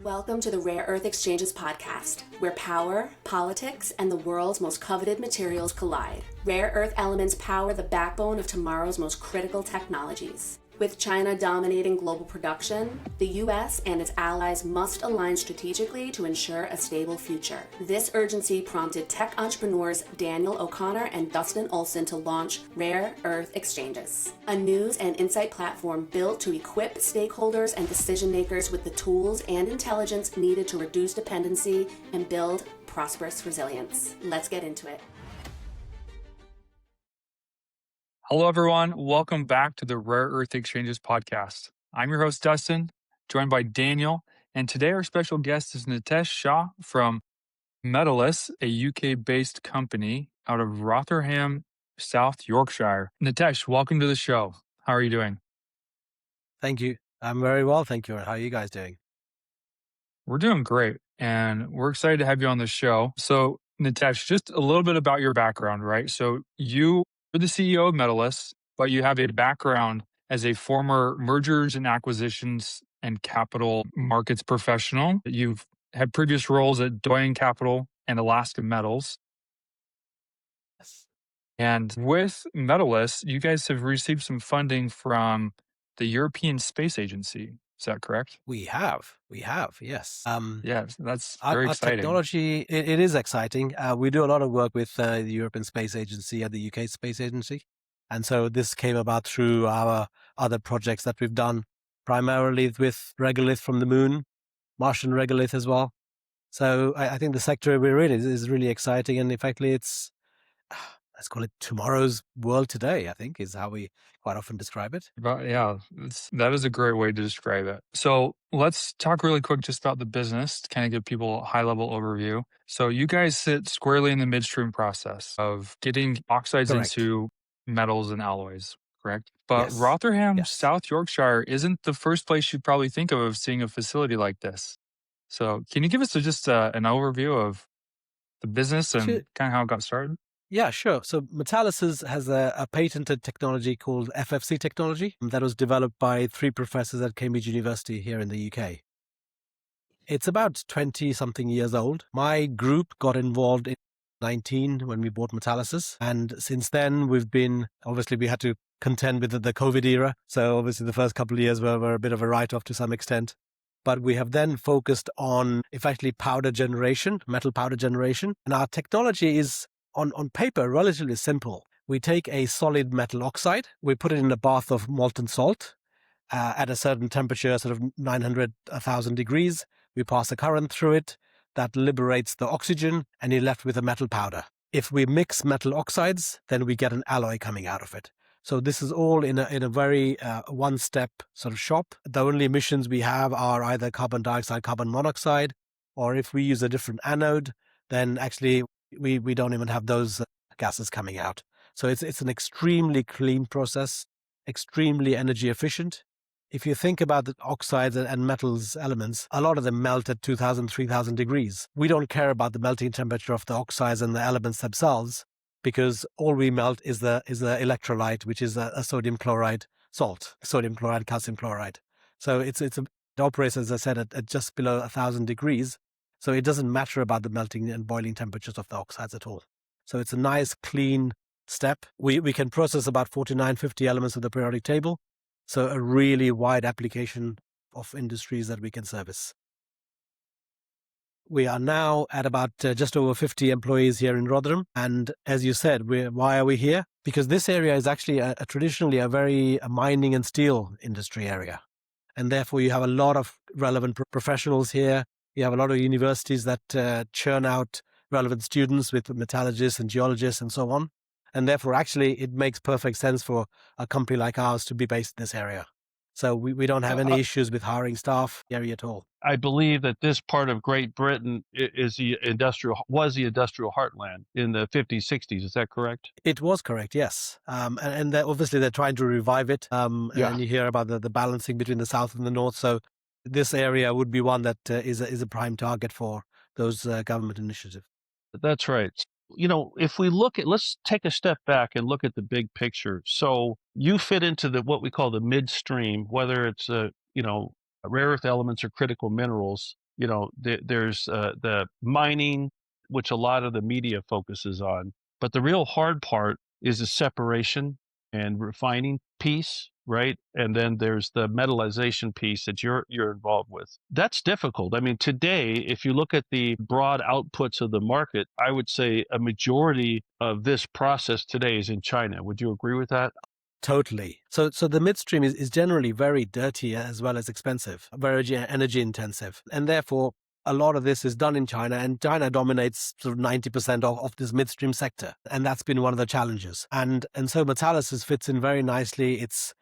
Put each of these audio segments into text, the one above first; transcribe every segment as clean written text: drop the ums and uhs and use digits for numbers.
Welcome to the Rare Earth Exchanges podcast, where power, politics, and the world's most coveted materials collide. Rare earth elements power the backbone of tomorrow's most critical technologies. With China dominating global production, the U.S. and its allies must align strategically to ensure a stable future. This urgency prompted tech entrepreneurs Daniel O'Connor and Dustin Olson to launch Rare Earth Exchanges, a news and insight platform built to equip stakeholders and decision makers with the tools and intelligence needed to reduce dependency and build prosperous resilience. Let's get into it. Hello, everyone. Welcome back to the Rare Earth Exchanges podcast. I'm your host, Dustin, joined by Daniel. And today our special guest is Nitesh Shah from Metalysis, a UK-based company out of Rotherham, South Yorkshire. Nitesh, welcome to the show. How are you doing? Thank you. I'm very well, thank you. How are you guys doing? We're doing great, and we're excited to have you on the show. So, Nitesh, just a little bit about your background, right? So you're the CEO of Metalysis, but you have a background as a former mergers and acquisitions and capital markets professional. You've had previous roles at Doyen Capital and Alaska Metals. Yes. And with Metalysis, you guys have received some funding from the European Space Agency. Is that correct? We have, yes. Yes, that's Our, very our exciting. technology, it is exciting. We do a lot of work with the European Space Agency and the UK Space Agency. And so this came about through our other projects that we've done, primarily with regolith from the moon, Martian regolith as well. So I think the sector we're in is really exciting. And in fact, it's, let's call it tomorrow's world today, I think, is how we quite often describe it. But yeah, that is a great way to describe it. So let's talk really quick just about the business to kind of give people a high level overview. So you guys sit squarely in the midstream process of getting oxides Correct. into metals and alloys, correct? But Yes. Rotherham, Yes. South Yorkshire isn't the first place you'd probably think of seeing a facility like this. So can you give us just an overview of the business and Sure. kind of how it got started? Yeah, sure. So Metalysis has a patented technology called FFC technology that was developed by 3 professors at Cambridge University here in the UK. It's about 20-something years old. My group got involved in 19 when we bought Metalysis. And since then, we had to contend with the COVID era. So obviously the first couple of years were a bit of a write-off to some extent. But we have then focused on effectively powder generation, metal powder generation. And our technology is on paper, relatively simple. We take a solid metal oxide, we put it in a bath of molten salt at a certain temperature, sort of 900, 1,000 degrees. We pass a current through it that liberates the oxygen, and you're left with a metal powder. If we mix metal oxides, then we get an alloy coming out of it. So this is all in a very one-step sort of shop. The only emissions we have are either carbon dioxide, carbon monoxide, or if we use a different anode, then actually we don't even have those gases coming out. So it's an extremely clean process, extremely energy efficient. If you think about the oxides and metals elements, a lot of them melt at 2,000, 3,000 degrees. We don't care about the melting temperature of the oxides and the elements themselves, because all we melt is the electrolyte, which is a sodium chloride salt, sodium chloride, calcium chloride. So it operates, as I said, at just below 1,000 degrees. So it doesn't matter about the melting and boiling temperatures of the oxides at all. So it's a nice, clean step. We can process about 49, 50 elements of the periodic table. So a really wide application of industries that we can service. We are now at about just over 50 employees here in Rotherham. And as you said, why are we here? Because this area is actually traditionally a very mining and steel industry area. And therefore you have a lot of relevant professionals here. You have a lot of universities that churn out relevant students with metallurgists and geologists and so on. And therefore, actually, it makes perfect sense for a company like ours to be based in this area. So we don't have any issues with hiring staff area at all. I believe that this part of Great Britain was the industrial heartland in the 50s, 60s. Is that correct? It was correct, yes. And obviously they're trying to revive it. And you hear about the balancing between the south and the north. So this area would be one that is a prime target for those government initiatives. That's right. You know, if we let's take a step back and look at the big picture. So you fit into what we call the midstream, whether it's rare earth elements or critical minerals. there's the mining, which a lot of the media focuses on. But the real hard part is the separation and refining piece, right? And then there's the metallization piece that you're involved with. That's difficult. I mean, today, if you look at the broad outputs of the market, I would say a majority of this process today is in China. Would you agree with that? Totally. So the midstream is generally very dirty as well as expensive, very energy intensive. And therefore, a lot of this is done in China, and China dominates sort of 90% of this midstream sector. And that's been one of the challenges. And so Metalysis fits in very nicely. It's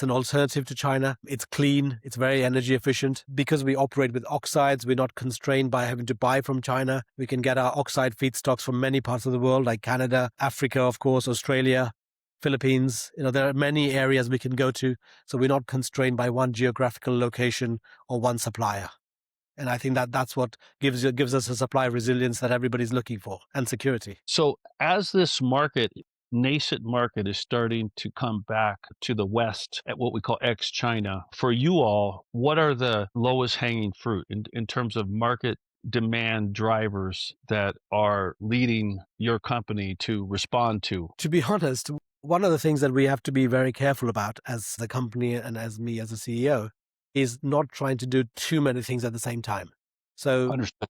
an alternative to China. It's clean. It's very energy efficient. Because we operate with oxides, we're not constrained by having to buy from China. We can get our oxide feedstocks from many parts of the world, like Canada, Africa, of course, Australia, Philippines. There are many areas we can go to, so we're not constrained by one geographical location or one supplier. And I think that's what gives us a supply resilience that everybody's looking for, and security. So as this nascent market is starting to come back to the West at what we call ex-China, for you all, what are the lowest hanging fruit in terms of market demand drivers that are leading your company to respond to? To be honest, one of the things that we have to be very careful about as the company and as me as a CEO is not trying to do too many things at the same time. So Understood.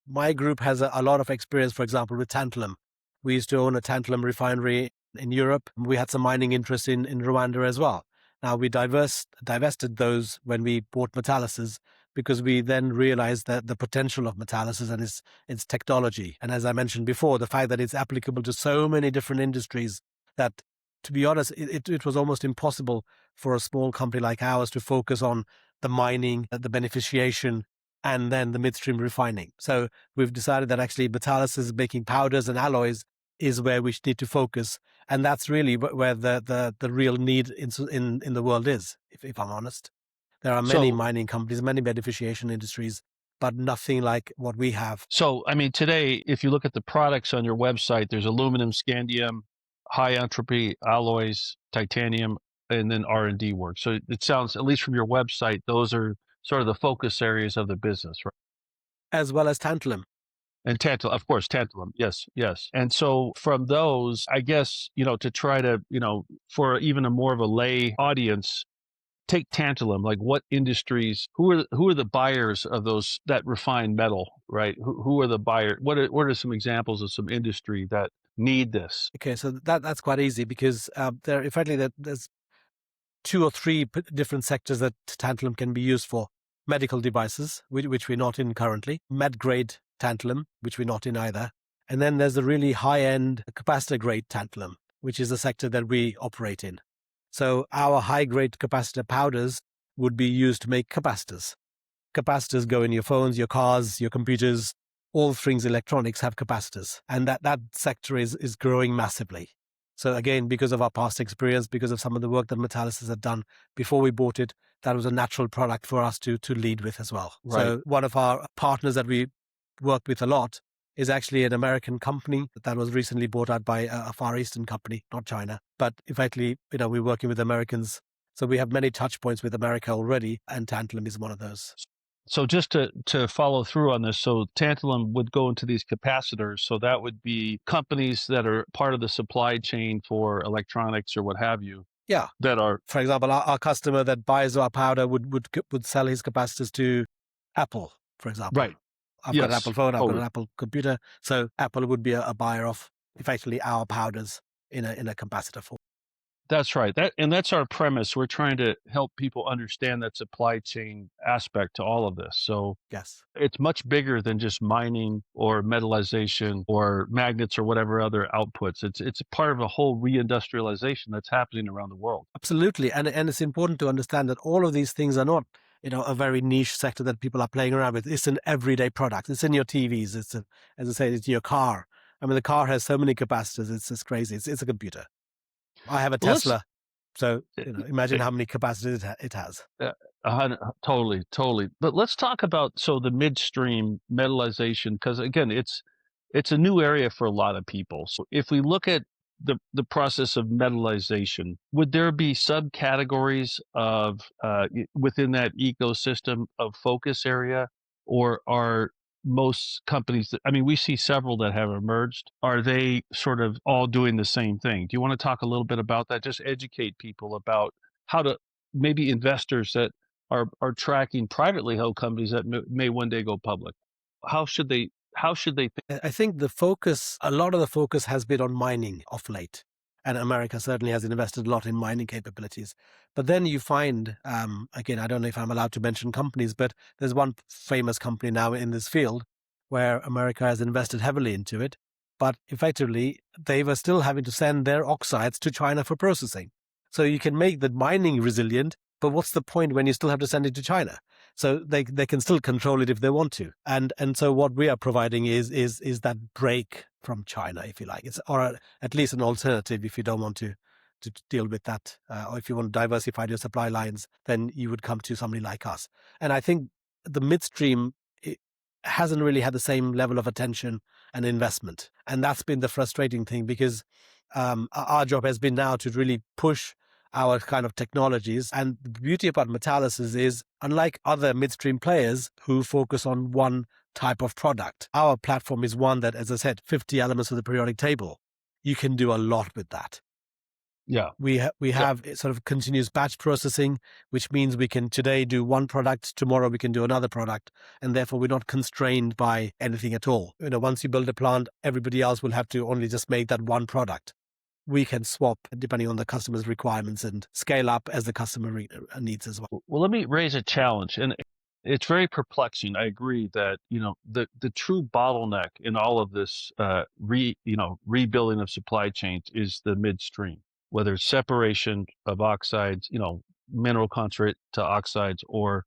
my group has a lot of experience, for example, with tantalum. We used to own a tantalum refinery in Europe. We had some mining interest in Rwanda as well. Now, we divested those when we bought Metalysis, because we then realized that the potential of Metalysis and its technology. And as I mentioned before, the fact that it's applicable to so many different industries that, to be honest, it was almost impossible for a small company like ours to focus on the mining, the beneficiation, and then the midstream refining. So we've decided that actually Metalysis, making powders and alloys, is where we need to focus. And that's really where the real need in the world is, if I'm honest. There are many mining companies, many beneficiation industries, but nothing like what we have. So, I mean, today, if you look at the products on your website, there's aluminum, scandium, high entropy alloys, titanium, and then R&D work. So it sounds, at least from your website, those are sort of the focus areas of the business, right? As well as tantalum. And tantalum, of course, tantalum. Yes, yes. And so from those, I guess, to try to, for even a more of a lay audience, take tantalum, like what industries, who are the buyers of that refined metal, right? Who are the buyers? What are some examples of some industry that need this? Okay, so that's quite easy, because there's 2 or 3 different sectors that tantalum can be used for. Medical devices, which we're not in currently, med grade tantalum, which we're not in either. And then there's the really high-end capacitor grade tantalum, which is a sector that we operate in. So our high-grade capacitor powders would be used to make capacitors. Capacitors go in your phones, your cars, your computers. All things electronics have capacitors. And that sector is growing massively. So again, because of our past experience, because of some of the work that Metalysis had done before we bought it, that was a natural product for us to lead with as well. Right. So one of our partners that we work with a lot is actually an American company that was recently bought out by a Far Eastern company, not China. But effectively, we're working with Americans. So we have many touch points with America already, and tantalum is one of those. So just to follow through on this, so tantalum would go into these capacitors. So that would be companies that are part of the supply chain for electronics or what have you. Yeah. That are, for example, our customer that buys our powder would sell his capacitors to Apple, for example. Right. I've got an Apple phone, I've got an Apple computer. So Apple would be a buyer of effectively our powders in a capacitor form. That's right. That's our premise. We're trying to help people understand that supply chain aspect to all of this. So yes, it's much bigger than just mining or metallization or magnets or whatever other outputs. It's part of a whole reindustrialization that's happening around the world. Absolutely. And it's important to understand that all of these things are not, a very niche sector that people are playing around with. It's an everyday product. It's in your TVs. As I say, it's in your car. I mean, the car has so many capacitors. It's just crazy. It's a computer. I have a Tesla, so imagine how many capacitors it has. Totally. But let's talk about the midstream metallization, because again, it's a new area for a lot of people. So if we look at the process of metallization, would there be subcategories of within that ecosystem of focus area? or are most companies that, I mean, we see several that have emerged. Are they sort of all doing the same thing? Do you want to talk a little bit about that? Just educate people about how to, maybe investors that are tracking privately held companies that may one day go public. How should they think? I think a lot of the focus has been on mining of late. And America certainly has invested a lot in mining capabilities. But then you find, again, I don't know if I'm allowed to mention companies, but there's one famous company now in this field where America has invested heavily into it. But effectively, they were still having to send their oxides to China for processing. So you can make the mining resilient, but what's the point when you still have to send it to China? So they can still control it if they want to. And so what we are providing is that break from China, if you like. It's or at least an alternative if you don't want to deal with that, or if you want to diversify your supply lines, then you would come to somebody like us. And I think the midstream hasn't really had the same level of attention and investment, and that's been the frustrating thing because our job has been now to really push our kind of technologies. And the beauty about Metalysis is, unlike other midstream players who focus on one type of product, our platform is one that, as I said, 50 elements of the periodic table. You can do a lot with that. Yeah. We have sort of continuous batch processing, which means we can today do one product, tomorrow we can do another product, and therefore we're not constrained by anything at all. Once you build a plant, everybody else will have to only just make that one product. We can swap depending on the customer's requirements and scale up as the customer needs as well. Well, let me raise a challenge, and it's very perplexing. I agree that the true bottleneck in all of this rebuilding of supply chains is the midstream, whether it's separation of oxides, mineral concentrate to oxides or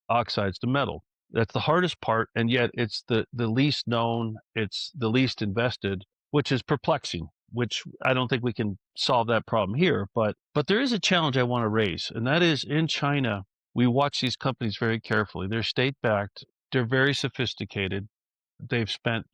oxides to metal. That's the hardest part, and yet it's the least known, it's the least invested, which is perplexing, which I don't think we can solve that problem here. But there is a challenge I want to raise, and that is in China, we watch these companies very carefully. They're state-backed. They're very sophisticated. They've spent,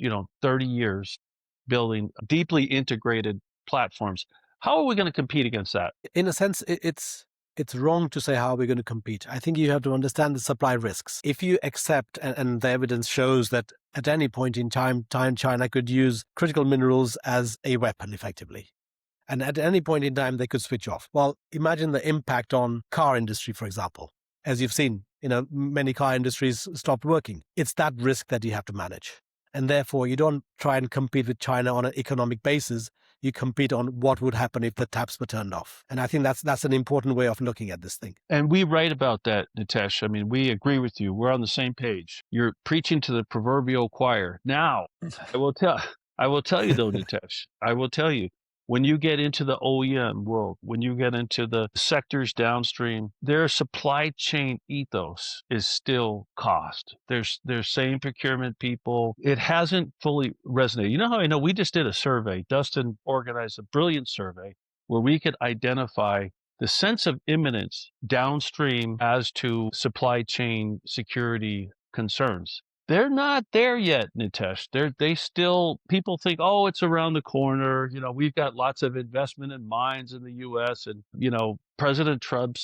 30 years building deeply integrated platforms. How are we going to compete against that? In a sense, it's wrong to say how we're going to compete. I think you have to understand the supply risks. If you accept, and the evidence shows that at any point in time China could use critical minerals as a weapon, effectively. And at any point in time, they could switch off. Well, imagine the impact on car industry, for example. As you've seen, many car industries stopped working. It's that risk that you have to manage. And therefore, you don't try and compete with China on an economic basis. You compete on what would happen if the taps were turned off. And I think that's an important way of looking at this thing. And we write about that, Nitesh. I mean, we agree with you. We're on the same page. You're preaching to the proverbial choir. Now, I will tell you though, Nitesh, I will tell you, when you get into the OEM world, when you get into the sectors downstream, their supply chain ethos is still cost. There's same procurement people. It hasn't fully resonated. You know how I know? We just did a survey. Dustin organized a brilliant survey where we could identify the sense of imminence downstream as to supply chain security concerns. They're not there yet, Nitesh. They still, people think, oh, it's around the corner. We've got lots of investment in mines in the U.S. And, President Trump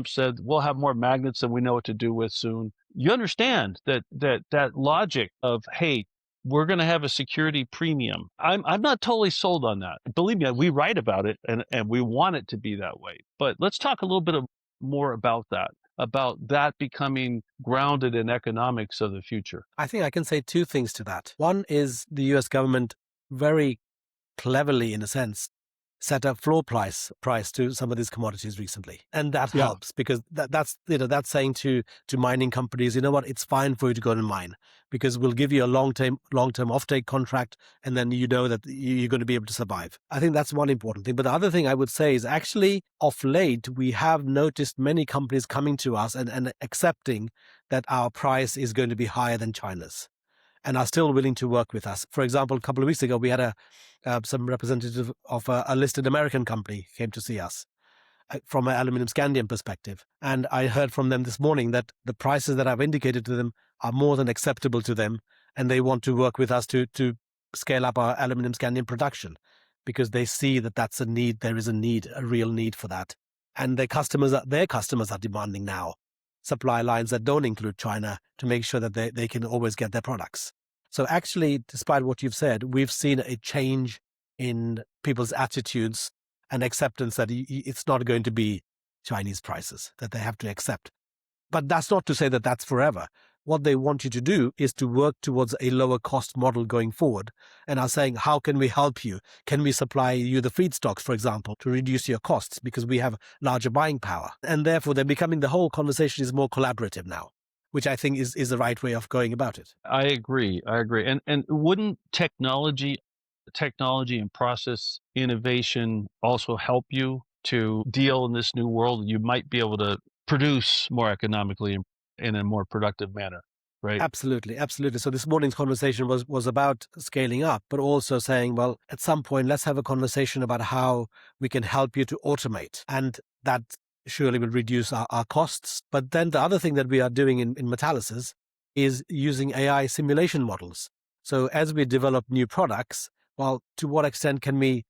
said, we'll have more magnets than we know what to do with soon. You understand that logic of, hey, we're going to have a security premium. I'm not totally sold on that. Believe me, we write about it and we want it to be that way. But let's talk a little bit more about that becoming grounded in economics of the future. I think I can say two things to that. One is the US government very cleverly, in a sense, set a floor price to some of these commodities recently. And that helps because that's saying to mining companies, you know what, it's fine for you to go and mine because we'll give you a long-term offtake contract and then you know that you're going to be able to survive. I think that's one important thing. But the other thing I would say is actually of late, we have noticed many companies coming to us and accepting that our price is going to be higher than China's, and are still willing to work with us. For example, a couple of weeks ago, we had some representative of a listed American company came to see us from an aluminum scandium perspective. And I heard from them this morning that the prices that I've indicated to them are more than acceptable to them. And they want to work with us to scale up our aluminum scandium production because they see that that's a need. There is a real need for that. And their customers are demanding now. supply lines that don't include China to make sure that they can always get their products. So actually, despite what you've said, we've seen a change in people's attitudes and acceptance that it's not going to be Chinese prices, that they have to accept. But that's not to say that that's forever. What they want you to do is to work towards a lower cost model going forward, and are saying, how can we help you? Can we supply you the feedstocks, for example, to reduce your costs because we have larger buying power? And therefore, the whole conversation is more collaborative now, which I think is the right way of going about it. I agree. And wouldn't technology and process innovation also help you to deal in this new world? You might be able to produce more economically in a more productive manner, right? Absolutely. So this morning's conversation was about scaling up, but also saying, well, at some point, let's have a conversation about how we can help you to automate. And that surely will reduce our costs. But then the other thing that we are doing in Metalysis is using AI simulation models. So as we develop new products, well, to what extent can we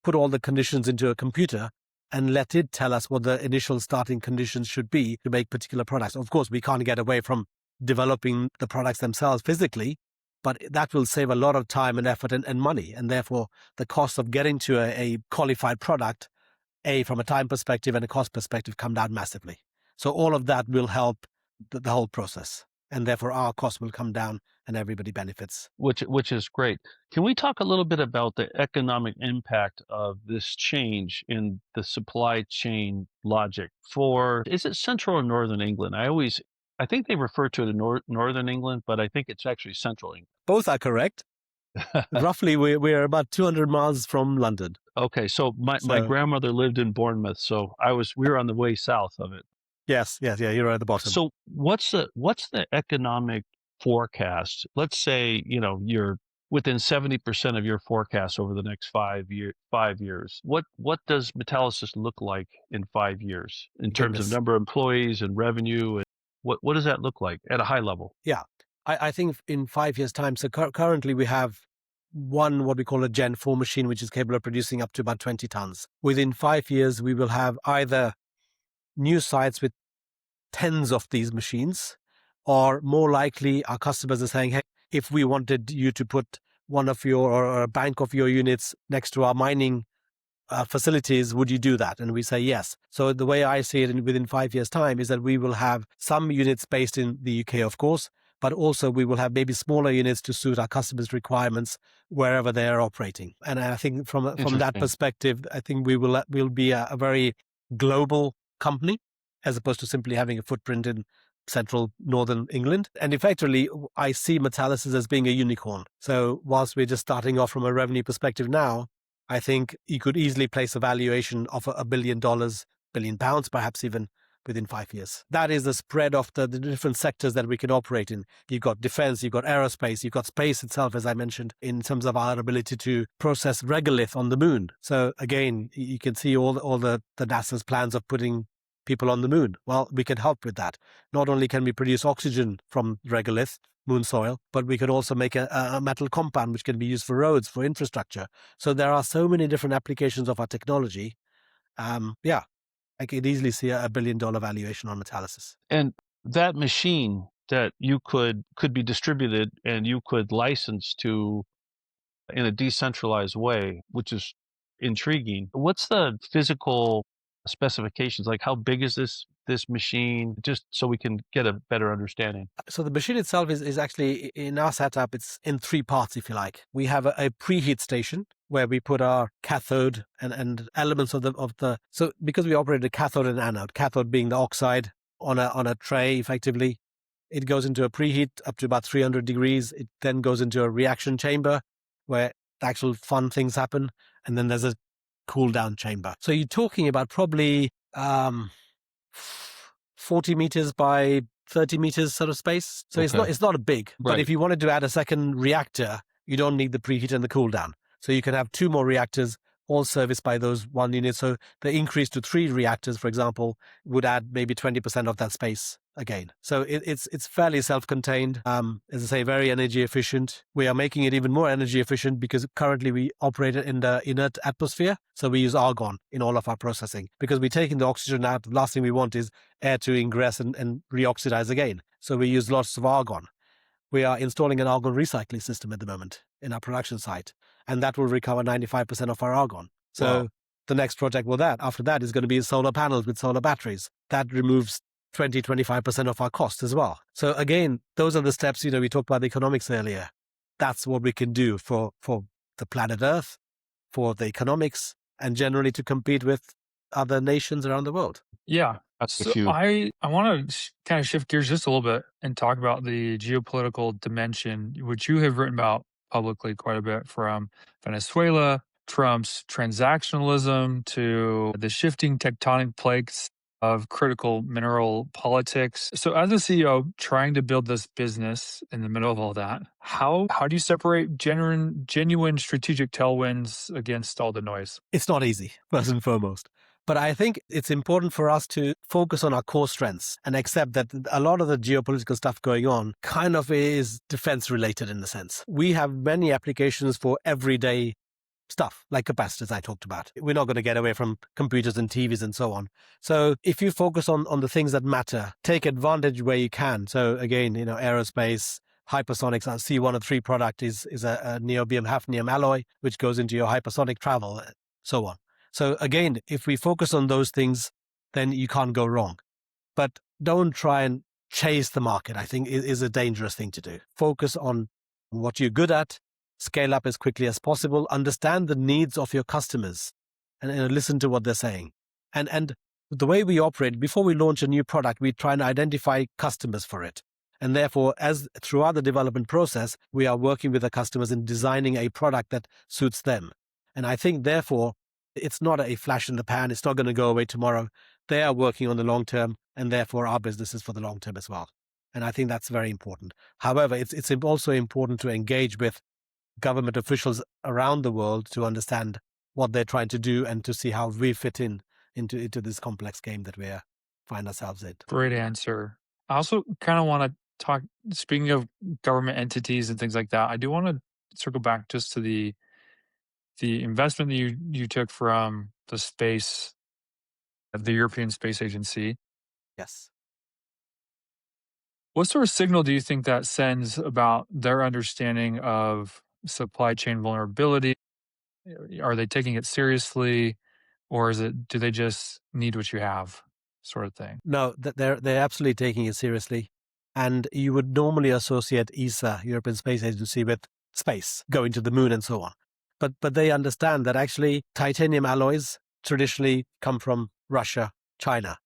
put all the conditions into a computer and let it tell us what the initial starting conditions should be to make particular products? Of course, we can't get away from developing the products themselves physically, but that will save a lot of time and effort and money. And therefore, the cost of getting to a qualified product, from a time perspective and a cost perspective, come down massively. So all of that will help the whole process. And therefore, our cost will come down and everybody benefits. Which is great. Can we talk a little bit about the economic impact of this change in the supply chain logic is it central or northern England? I think they refer to it as northern England, but I think it's actually central England. Both are correct. Roughly, we're about 200 miles from London. Okay, so my grandmother lived in Bournemouth, so we were on the way south of it. Yes, you're at the bottom. So what's the economic forecast? Let's say, you're within 70% of your forecast over the next 5 years. What does Metalysis look like in 5 years in terms of number of employees and revenue? And what does that look like at a high level? Yeah, I think in 5 years' time, so currently we have what we call a Gen 4 machine, which is capable of producing up to about 20 tons. Within 5 years, we will have either new sites with tens of these machines, or more likely our customers are saying, hey, if we wanted you to put one of your or a bank of your units next to our mining facilities, would you do that? And we say yes. So the way I see it within 5 years' time is that we will have some units based in the UK, of course, but also we will have maybe smaller units to suit our customers' requirements wherever they are operating. And I think from that perspective, I think we'll be a very global company, as opposed to simply having a footprint in central northern England. And effectively, I see Metalysis as being a unicorn. So whilst we're just starting off from a revenue perspective now, I think you could easily place a valuation of $1 billion, £1 billion, perhaps even within 5 years. That is the spread of the different sectors that we can operate in. You've got defense, you've got aerospace, you've got space itself, as I mentioned, in terms of our ability to process regolith on the moon. So again, you can see all the NASA's plans of putting people on the moon. Well, we can help with that. Not only can we produce oxygen from regolith, moon soil, but we can also make a metal compound which can be used for roads, for infrastructure. So there are so many different applications of our technology. I could easily see a $1 billion valuation on Metalysis. And that machine that you could be distributed and you could license to in a decentralized way, which is intriguing. What's the physical specifications? Like, how big is this machine? Just so we can get a better understanding. So the machine itself is actually, in our setup, it's in 3 parts, if you like. We have a preheat station where we put our cathode and elements of the. So because we operate a cathode and anode, cathode being the oxide on a tray, effectively, it goes into a preheat up to about 300 degrees. It then goes into a reaction chamber where the actual fun things happen, and then there's a cool down chamber. So you're talking about probably 40 meters by 30 meters sort of space. So it's not a big, but right. If you wanted to add a second reactor, you don't need the preheat and the cool down. So you can have 2 more reactors, all serviced by those 1 unit. So the increase to 3 reactors, for example, would add maybe 20% of that space again. So it's fairly self-contained. As I say, very energy efficient. We are making it even more energy efficient because currently we operate it in the inert atmosphere. So we use argon in all of our processing because we're taking the oxygen out. The last thing we want is air to ingress and reoxidize again. So we use lots of argon. We are installing an argon recycling system at the moment in our production site, and that will recover 95% of our argon. So Wow. the next project after that is going to be solar panels with solar batteries. That removes 20-25% of our cost as well. So again, those are the steps, we talked about the economics earlier. That's what we can do for the planet Earth, for the economics, and generally to compete with other nations around the world. Yeah. That's a So few. I want to kind of shift gears just a little bit and talk about the geopolitical dimension, which you have written about publicly quite a bit, from Venezuela, Trump's transactionalism, to the shifting tectonic plates of critical mineral politics. So as a CEO trying to build this business in the middle of all that, how do you separate genuine strategic tailwinds against all the noise? It's not easy, first and foremost. But I think it's important for us to focus on our core strengths and accept that a lot of the geopolitical stuff going on kind of is defense related in a sense. We have many applications for everyday stuff, like capacitors I talked about. We're not going to get away from computers and TVs and so on. So if you focus on the things that matter, take advantage where you can. So again, aerospace, hypersonics, our C103 product is a niobium hafnium alloy, which goes into your hypersonic travel, so on. So again, if we focus on those things, then you can't go wrong. But don't try and chase the market, I think is a dangerous thing to do. Focus on what you're good at, scale up as quickly as possible, understand the needs of your customers, and listen to what they're saying. And the way we operate, before we launch a new product, we try and identify customers for it. And therefore, as throughout the development process, we are working with the customers in designing a product that suits them. And I think, therefore, it's not a flash in the pan. It's not going to go away tomorrow. They are working on the long term, and therefore our business is for the long term as well. And I think that's very important. However, it's also important to engage with government officials around the world to understand what they're trying to do and to see how we fit into this complex game that we find ourselves in. Great answer. I also kind of want to talk, speaking of government entities and things like that, I do want to circle back just to the investment that you took from the space of the European Space Agency. Yes. What sort of signal do you think that sends about their understanding of supply chain vulnerability? Are they taking it seriously, or do they just need what you have, sort of thing? No, they're absolutely taking it seriously. And you would normally associate ESA, European Space Agency, with space, going to the moon and so on. But they understand that actually titanium alloys traditionally come from Russia, China.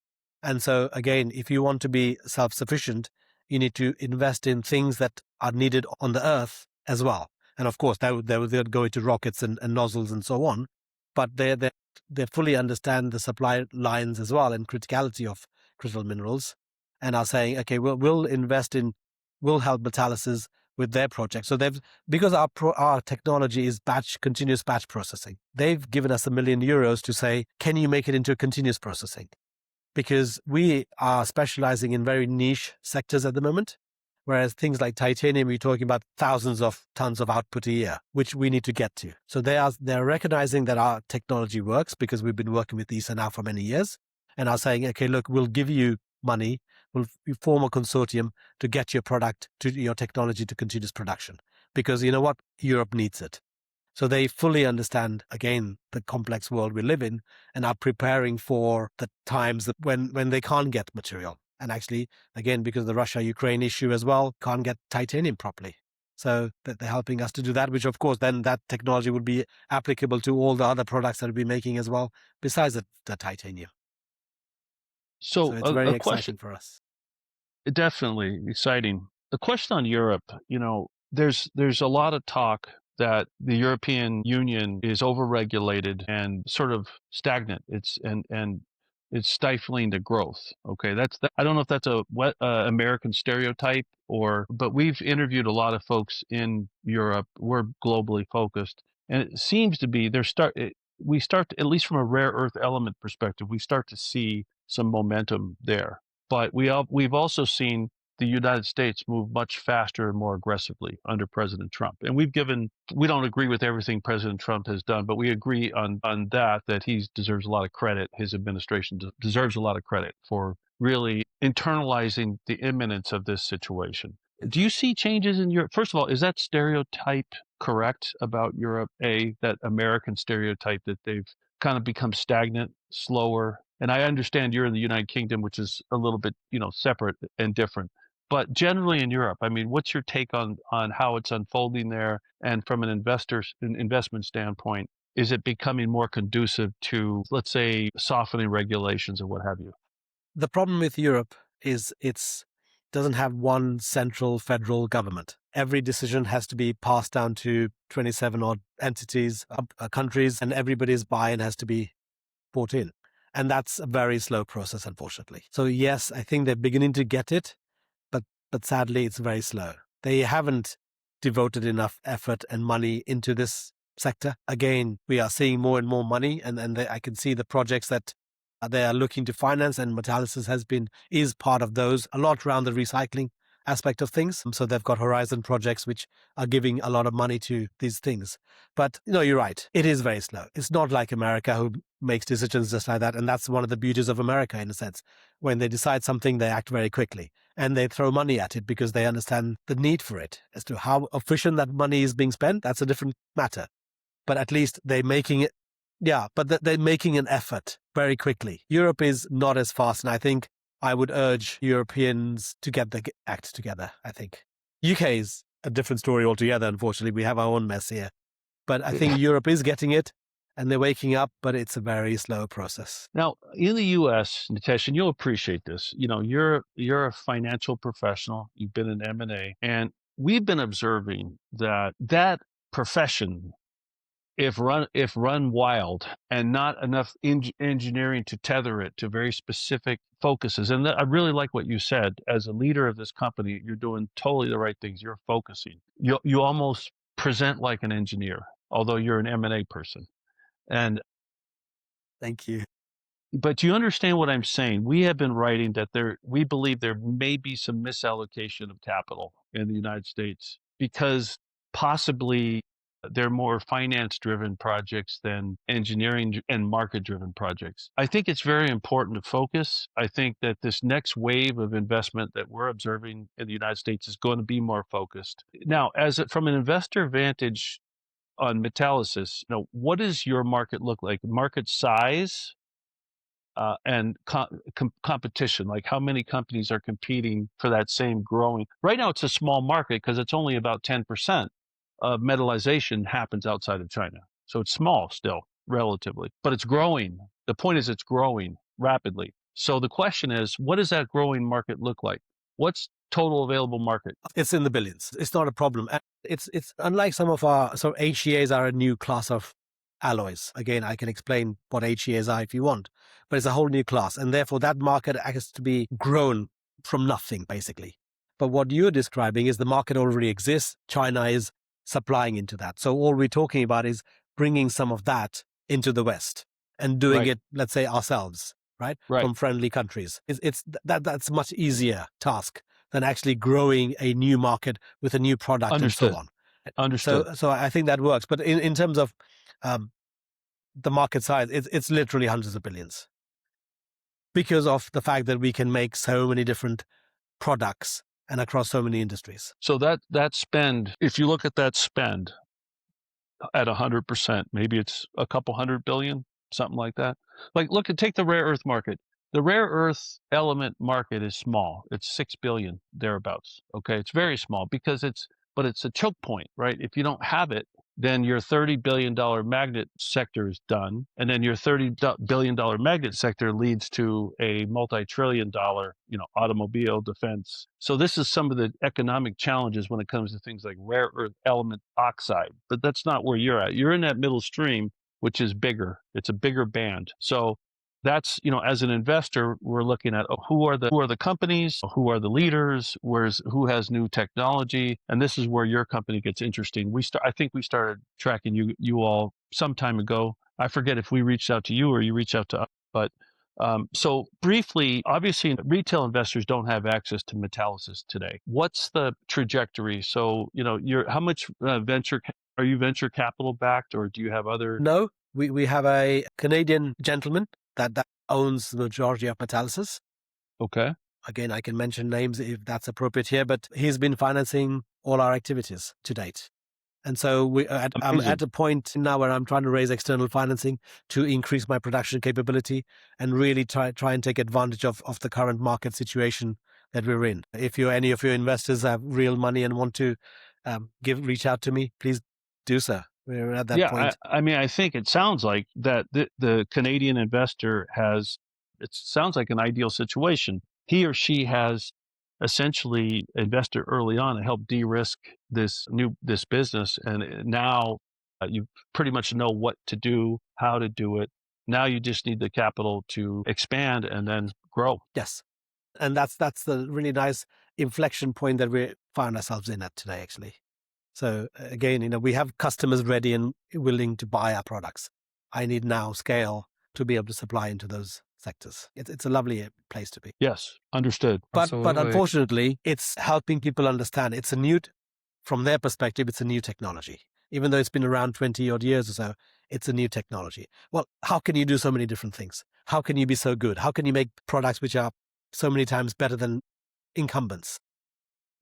And so again, if you want to be self-sufficient, you need to invest in things that are needed on the Earth as well. And of course, they would go into rockets and nozzles and so on. But they fully understand the supply lines as well and criticality of critical minerals, and are saying, okay, we'll help Metalysis with their project. So because our technology is continuous batch processing, they've given us €1 million to say, can you make it into continuous processing? Because we are specializing in very niche sectors at the moment. Whereas things like titanium, we're talking about thousands of tons of output a year, which we need to get to. So they're recognizing that our technology works because we've been working with ESA now for many years, and are saying, okay, look, we'll give you money, we'll form a consortium to get your technology to continuous production. Because you know what? Europe needs it. So they fully understand, again, the complex world we live in, and are preparing for the times when they can't get material. And actually, again, because of the Russia-Ukraine issue as well, can't get titanium properly. So that they're helping us to do that, which of course then that technology would be applicable to all the other products that we'll be making as well, besides the titanium. So So it's very a question, exciting for us. definitely exciting. The question on Europe, there's a lot of talk that the European Union is overregulated and sort of stagnant. It's stifling the growth. Okay, I don't know if that's a American stereotype but we've interviewed a lot of folks in Europe. We're globally focused, and it seems to be we start to, at least from a rare earth element perspective, we start to see some momentum there. But we've also seen the United States move much faster and more aggressively under President Trump. And we don't agree with everything President Trump has done, but we agree on that he deserves a lot of credit. His administration deserves a lot of credit for really internalizing the imminence of this situation. Do you see changes in Europe? First of all, is that stereotype correct about Europe? That American stereotype that they've kind of become stagnant, slower. And I understand you're in the United Kingdom, which is a little bit, separate and different. But generally in Europe, I mean, what's your take on how it's unfolding there? And from an investment standpoint, is it becoming more conducive to, let's say, softening regulations or what have you? The problem with Europe is it doesn't have one central federal government. Every decision has to be passed down to 27 odd entities, countries, and everybody's buy-in has to be brought in. And that's a very slow process, unfortunately. So yes, I think they're beginning to get it, but sadly, it's very slow. They haven't devoted enough effort and money into this sector. Again, we are seeing more and more money, and I can see the projects that they are looking to finance, and Metalysis is part of those, a lot around the recycling aspect of things. So they've got Horizon projects which are giving a lot of money to these things. But you're right. It is very slow. It's not like America, who makes decisions just like that. And that's one of the beauties of America, in a sense. When they decide something, they act very quickly and they throw money at it because they understand the need for it. As to how efficient that money is being spent, that's a different matter. But at least they're making it. Yeah, but they're making an effort very quickly. Europe is not as fast. And I think I would urge Europeans to get the act together, I think. UK is a different story altogether, unfortunately. We have our own mess here. But I think Europe is getting it, and they're waking up, but it's a very slow process. Now, in the U.S., Nitesh, and you'll appreciate this, you're a financial professional. You've been in M&A, and we've been observing that profession, if run wild and not enough engineering to tether it to very specific focuses. And I really like what you said. As a leader of this company, you're doing totally the right things. You're focusing. You almost present like an engineer, although you're an M&A person. And thank you. But you understand what I'm saying. We have been writing that we believe there may be some misallocation of capital in the United States because possibly they're more finance-driven projects than engineering and market-driven projects. I think it's very important to focus. I think that this next wave of investment that we're observing in the United States is going to be more focused. Now, from an investor vantage on Metalysis, what does your market look like? Market size? And competition, like how many companies are competing for that same growing. Right now, it's a small market because it's only about 10% of metallization happens outside of China. So it's small still, relatively, but it's growing. The point is it's growing rapidly. So the question is, what does that growing market look like? What's total available market? It's in the billions. It's not a problem. It's unlike some of our, so HEAs are a new class of alloys. Again, I can explain what HEAs are if you want, but it's a whole new class. And therefore that market has to be grown from nothing, basically. But what you're describing is the market already exists. China is supplying into that. So all we're talking about is bringing some of that into the West and doing it, let's say, ourselves, right? From friendly countries. That's a much easier task than actually growing a new market with a new product and so on. Understood. So I think that works. But in terms of the market size, it's literally hundreds of billions because of the fact that we can make so many different products and across so many industries. So that spend, if you look at that spend at 100%, maybe it's a couple $100 billion, something like that. Like, take the rare earth market. The rare earth element market is small. It's 6 billion thereabouts. Okay, it's very small but it's a choke point, right? If you don't have it, then your $30 billion magnet sector is done. And then your $30 billion magnet sector leads to a multi-trillion dollar, automobile, defense. So this is some of the economic challenges when it comes to things like rare earth element oxide. But that's not where you're at. You're in that middle stream, which is bigger. It's a bigger band. So that's, as an investor, we're looking at who are the companies, who are the leaders, who has new technology, and this is where your company gets interesting. I think we started tracking you all some time ago. I forget if we reached out to you or you reached out to us, but So briefly, obviously, retail investors don't have access to Metalysis today. What's the trajectory? So, how much are you venture capital backed, or do you have other? No, we have a Canadian gentleman that owns the majority of Metalysis. Okay. Again, I can mention names if that's appropriate here, but he's been financing all our activities to date. And so I'm at a point now where I'm trying to raise external financing to increase my production capability and really try and take advantage of the current market situation that we're in. If any of your investors have real money and want to reach out to me, please do so. We're at that point. I mean, I think it sounds like that the Canadian investor it sounds like an ideal situation. He or she has essentially invested early on and helped de-risk this business. And now you pretty much know what to do, how to do it. Now you just need the capital to expand and then grow. Yes. And that's the really nice inflection point that we find ourselves in at today, actually. So again, we have customers ready and willing to buy our products. I need now scale to be able to supply into those sectors. It's a lovely place to be. Yes, understood. But unfortunately, it's helping people understand from their perspective, it's a new technology. Even though it's been around 20 odd years or so, it's a new technology. Well, how can you do so many different things? How can you be so good? How can you make products which are so many times better than incumbents?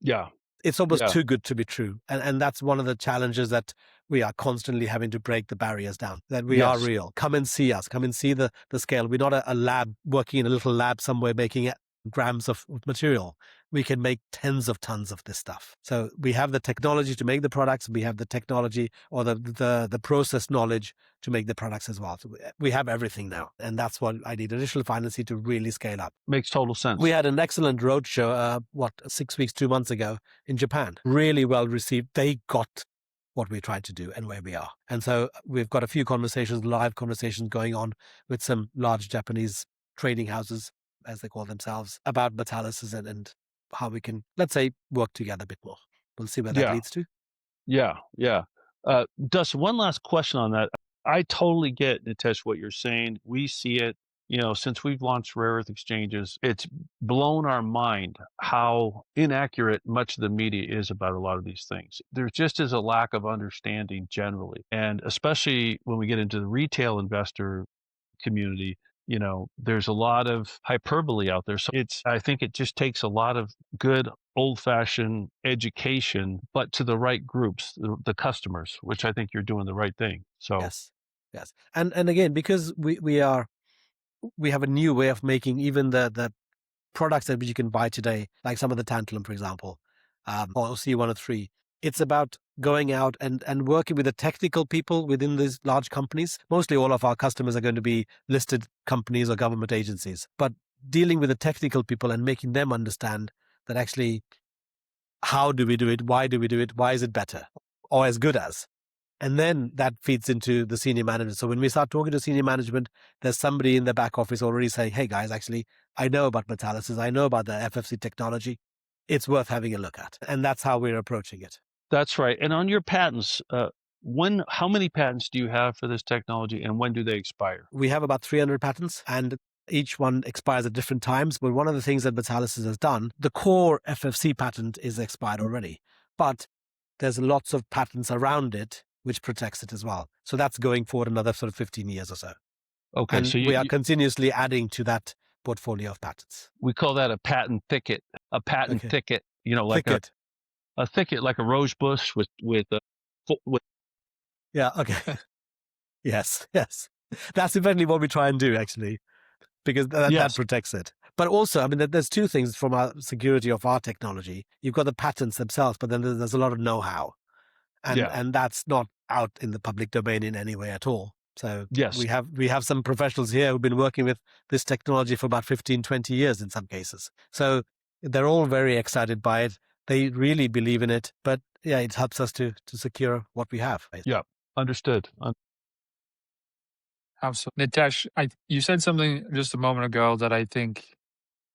Yeah. It's almost too good to be true. And that's one of the challenges that we are constantly having to break the barriers down, that we are real. Come and see us. Come and see the scale. We're not a lab working in a little lab somewhere making grams of material. We can make tens of tons of this stuff. So we have the technology to make the products. We have the technology or the process knowledge to make the products as well. So we have everything now. And that's what I need additional financing to really scale up. Makes total sense. We had an excellent roadshow, 6 weeks, 2 months ago in Japan. Really well received. They got what we're trying to do and where we are. And so we've got a few live conversations going on with some large Japanese trading houses, as they call themselves, about Metalysis and how we can, let's say, work together a bit more. We'll see where that leads to. Yeah. Dus, one last question on that. I totally get, Nitesh, what you're saying. We see it, since we've launched rare earth exchanges, it's blown our mind how inaccurate much of the media is about a lot of these things. There just is a lack of understanding generally. And especially when we get into the retail investor community, there's a lot of hyperbole out there. So I think it just takes a lot of good old-fashioned education, but to the right groups, the customers, which I think you're doing the right thing. So yes. And again, because we have a new way of making even the products that you can buy today, like some of the tantalum, for example, or C103. It's about going out and working with the technical people within these large companies. Mostly all of our customers are going to be listed companies or government agencies, but dealing with the technical people and making them understand that actually, how do we do it? Why do we do it? Why is it better or as good as? And then that feeds into the senior management. So when we start talking to senior management, there's somebody in the back office already saying, hey guys, actually, I know about Metalysis. I know about the FFC technology. It's worth having a look at. And that's how we're approaching it. That's right. And on your patents, how many patents do you have for this technology and when do they expire? We have about 300 patents and each one expires at different times. But one of the things that Metalysis has done, the core FFC patent is expired already, but there's lots of patents around it which protects it as well. So that's going forward another sort of 15 years or so. Okay. And so we are continuously adding to that portfolio of patents. We call that a patent thicket, thicket, like thicket. A thicket, like a rose bush with yeah. Okay. yes. That's eventually what we try and do, actually, because that protects it. But also, I mean, there's two things from our security of our technology. You've got the patents themselves, but then there's a lot of know-how, and that's not out in the public domain in any way at all. So we have some professionals here who've been working with this technology for about 15, 20 years in some cases. So they're all very excited by it. They really believe in it, but it helps us to secure what we have. Yeah, understood. Absolutely. Nitesh, you said something just a moment ago that I think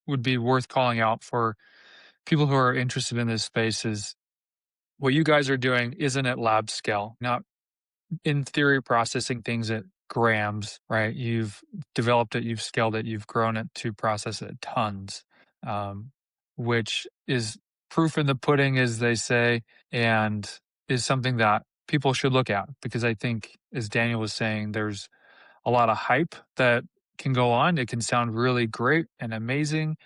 would be worth calling out for people who are interested in this space is what you guys are doing isn't at lab scale, not in theory processing things at grams, right? You've developed it, you've scaled it, you've grown it to process it tons, um, which is proof in the pudding, as they say, and is something that people should look at because I think, as Daniel was saying, there's a lot of hype that can go on. It can sound really great and amazing,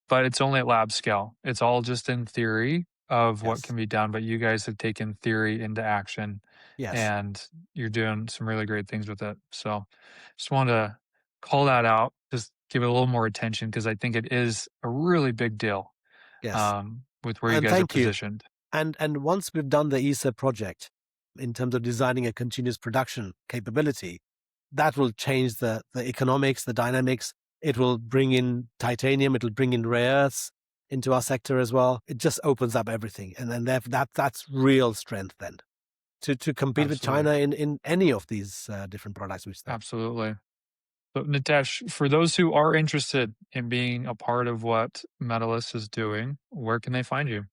but it's only at lab scale. It's all just in theory of what Yes. can be done, but you guys have taken theory into action Yes. and you're doing some really great things with it. So just wanted to call that out, just give it a little more attention because I think it is a really big deal Yes. with where you And guys are thank you. positioned. And once we've done the ESA project in terms of designing a continuous production capability, that will change the economics, the dynamics. It will bring in titanium. It'll bring in rare earths into our sector as well. It just opens up everything, and then that's real strength then to compete with Absolutely. China in any of these different products we sell. Absolutely. So, Nitesh, for those who are interested in being a part of what Metalysis is doing, where can they find you?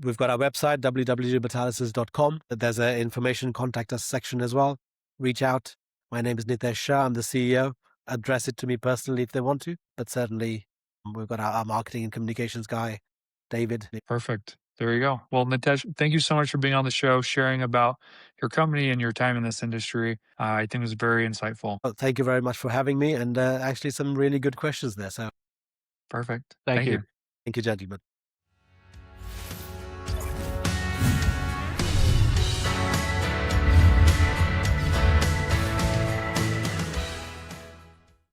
We've got our website, www.metalysis.com. There's an information contact us section as well. Reach out. My name is Nitesh Shah. I'm the CEO. Address it to me personally if they want to, but certainly we've got our marketing and communications guy, David. Perfect. There you go. Well, Nitesh, thank you so much for being on the show, sharing about your company and your time in this industry. I think it was very insightful. Well, thank you very much for having me, and actually some really good questions there. So Perfect. Thank Thank you. you. thank you, gentlemen.